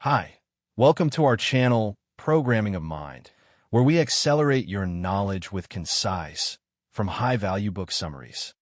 Hi, welcome to our channel, Programming of Mind, where we accelerate your knowledge with concise, from high-value book summaries.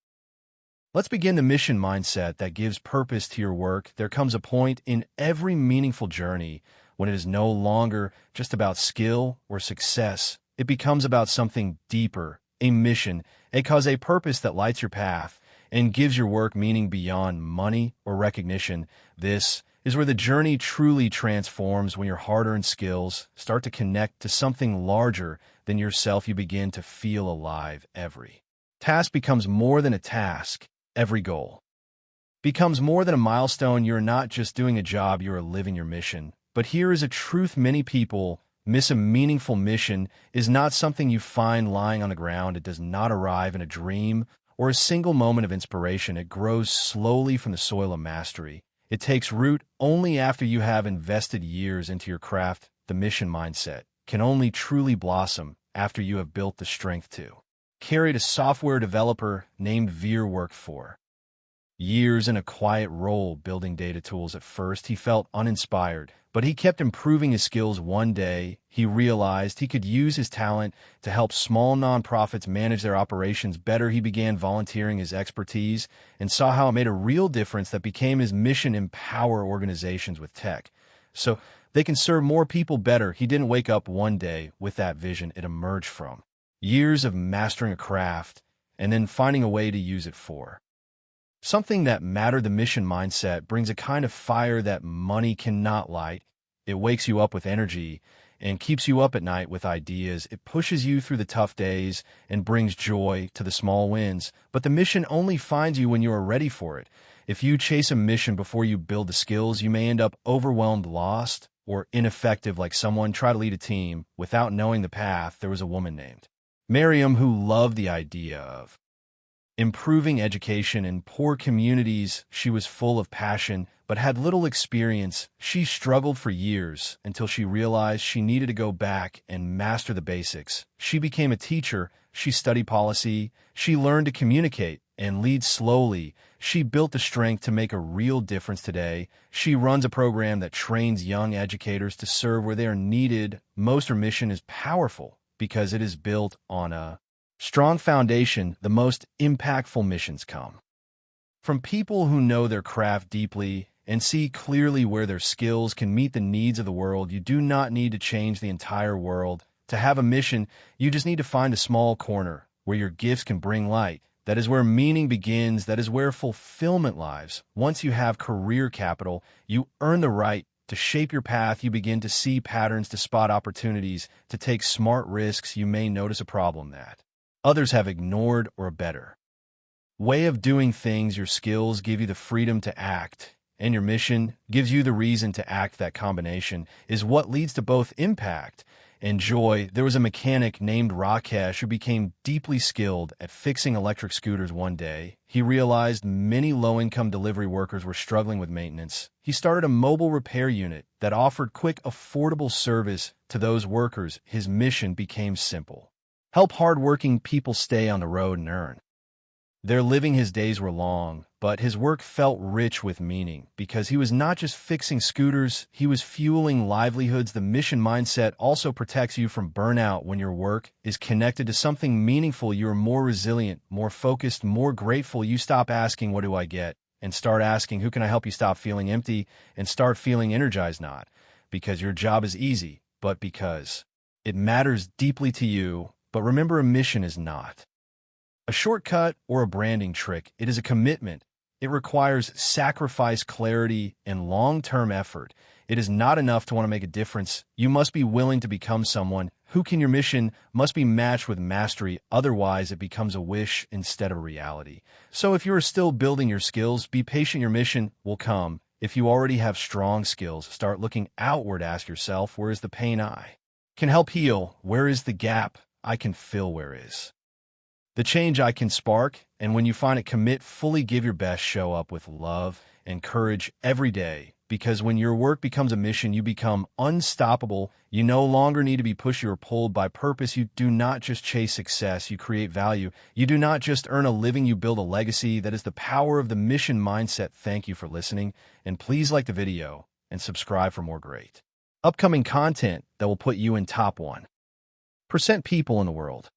Let's begin the mission mindset that gives purpose to your work. There comes a point in every meaningful journey when it is no longer just about skill or success. It becomes about something deeper, a mission, a cause, a purpose that lights your path and gives your work meaning beyond money or recognition. This is where the journey truly transforms. When your hard-earned skills start to connect to something larger than yourself, you begin to feel alive. Every task becomes more than a task. Every goal becomes more than a milestone. You're not just doing a job, you're living your mission. But here is a truth many people miss: a meaningful mission is not something you find lying on the ground. It does not arrive in a dream or a single moment of inspiration. It grows slowly from the soil of mastery. It takes root only after you have invested years into your craft. The mission mindset can only truly blossom after you have built the strength to carry it. A software developer named Veer worked for years in a quiet role building data tools. At first, he felt uninspired, but he kept improving his skills. One day, he realized he could use his talent to help small nonprofits manage their operations better. He began volunteering his expertise and saw how it made a real difference. That became his mission: empower organizations with tech so they can serve more people better. He didn't wake up one day with that vision. It emerged from years of mastering a craft and then finding a way to use it for something that mattered. The mission mindset brings a kind of fire that money cannot light. It wakes you up with energy and keeps you up at night with ideas. It pushes you through the tough days and brings joy to the small wins. But the mission only finds you when you are ready for it. If you chase a mission before you build the skills, you may end up overwhelmed, lost, or ineffective. Like someone try to lead a team without knowing the path. There was a woman named Miriam who loved the idea of improving education in poor communities. She was full of passion, but had little experience. She struggled for years until she realized she needed to go back and master the basics. She became a teacher. She studied policy. She learned to communicate and lead. Slowly, she built the strength to make a real difference. Today, she runs a program that trains young educators to serve where they are needed most. Her mission is powerful because it is built on a strong foundation. The most impactful missions come from people who know their craft deeply and see clearly where their skills can meet the needs of the world. You do not need to change the entire world to have a mission. You just need to find a small corner where your gifts can bring light. That is where meaning begins. That is where fulfillment lies. Once you have career capital, you earn the right to shape your path. You begin to see patterns, to spot opportunities, to take smart risks. You may notice a problem that others have ignored or a better way of doing things. Your skills give you the freedom to act, and your mission gives you the reason to act. That combination is what leads to both impact and joy. There was a mechanic named Rakesh who became deeply skilled at fixing electric scooters. One day, he realized many low-income delivery workers were struggling with maintenance. He started a mobile repair unit that offered quick, affordable service to those workers. His mission became simple: help hardworking people stay on the road and earn their living. His days were long, but his work felt rich with meaning because he was not just fixing scooters, he was fueling livelihoods. The mission mindset also protects you from burnout. When your work is connected to something meaningful, you are more resilient, more focused, more grateful. You stop asking, "What do I get?" and start asking, "Who can I help?" You stop feeling empty and start feeling energized, not because your job is easy, but because it matters deeply to you. But remember, a mission is not a shortcut or a branding trick. It is a commitment. It requires sacrifice, clarity, and long-term effort. It is not enough to want to make a difference. You must be willing to become someone who can. Your mission must be matched with mastery. Otherwise, it becomes a wish instead of a reality. So if you are still building your skills, be patient. Your mission will come. If you already have strong skills, start looking outward. Ask yourself, where is the pain I can help heal? Where is the gap I can fill? Where is the change I can spark? And when you find it, commit fully, give your best, show up with love and courage every day. Because when your work becomes a mission, you become unstoppable. You no longer need to be pushed or pulled by purpose. You do not just chase success, you create value. You do not just earn a living, you build a legacy. That is the power of the mission mindset. Thank you for listening, and please like the video and subscribe for more great upcoming content that will put you in top 1% people in the world.